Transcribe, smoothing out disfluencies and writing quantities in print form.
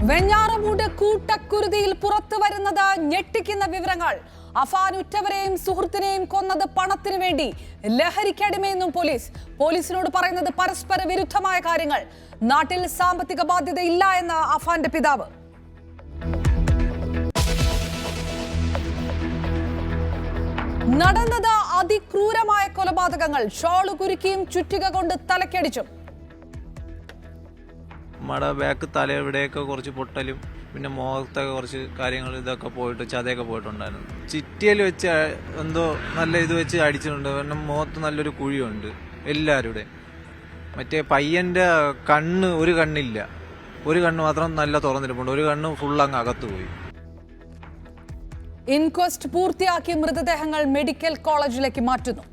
വെഞ്ഞാറമൂട് കൂട്ടക്കുരുതിയിൽ പുറത്തു വരുന്നത് ഞെട്ടിക്കുന്ന വിവരങ്ങൾ. അഫാൻ ഉറ്റവരെയും സുഹൃത്തിനെയും കൊന്നത് പണത്തിനു വേണ്ടി, ലഹരിക്കടിമയെന്നും പോലീസിനോട് പറയുന്നത് പരസ്പര വിരുദ്ധമായ കാര്യങ്ങൾ. നാട്ടിൽ സാമ്പത്തിക ബാധ്യത ഇല്ല എന്ന അഫാന്റെ പിതാവ്. നടന്നത് അതിക്രൂരമായ കൊലപാതകങ്ങൾ. ഷോള് കുരുക്കിയും ചുറ്റിക കൊണ്ട് തലക്കടിച്ചും. നമ്മുടെ ബാക്ക് തലയിവിടെയൊക്കെ കുറച്ച് പൊട്ടലും പിന്നെ മുഖത്തൊക്കെ കുറച്ച് കാര്യങ്ങൾ ഇതൊക്കെ പോയിട്ട് ചതയൊക്കെ പോയിട്ടുണ്ടായിരുന്നു. ചിറ്റിയിൽ വെച്ച് എന്തോ നല്ല ഇത് വെച്ച് അടിച്ചിട്ടുണ്ട്. കാരണം മുഖത്ത് നല്ലൊരു കുഴിയുണ്ട് എല്ലാവരുടെ. മറ്റേ പയ്യൻ്റെ കണ്ണ് ഒരു കണ്ണില്ല, ഒരു കണ്ണ് മാത്രം നല്ല തുറന്നിരിപ്പുണ്ട്, ഒരു കണ്ണ് ഫുൾ അങ്ങ് അകത്ത് പോയി. ഇൻക്വസ്റ്റ് പൂർത്തിയാക്കി മൃതദേഹങ്ങൾ മെഡിക്കൽ കോളേജിലേക്ക് മാറ്റുന്നു.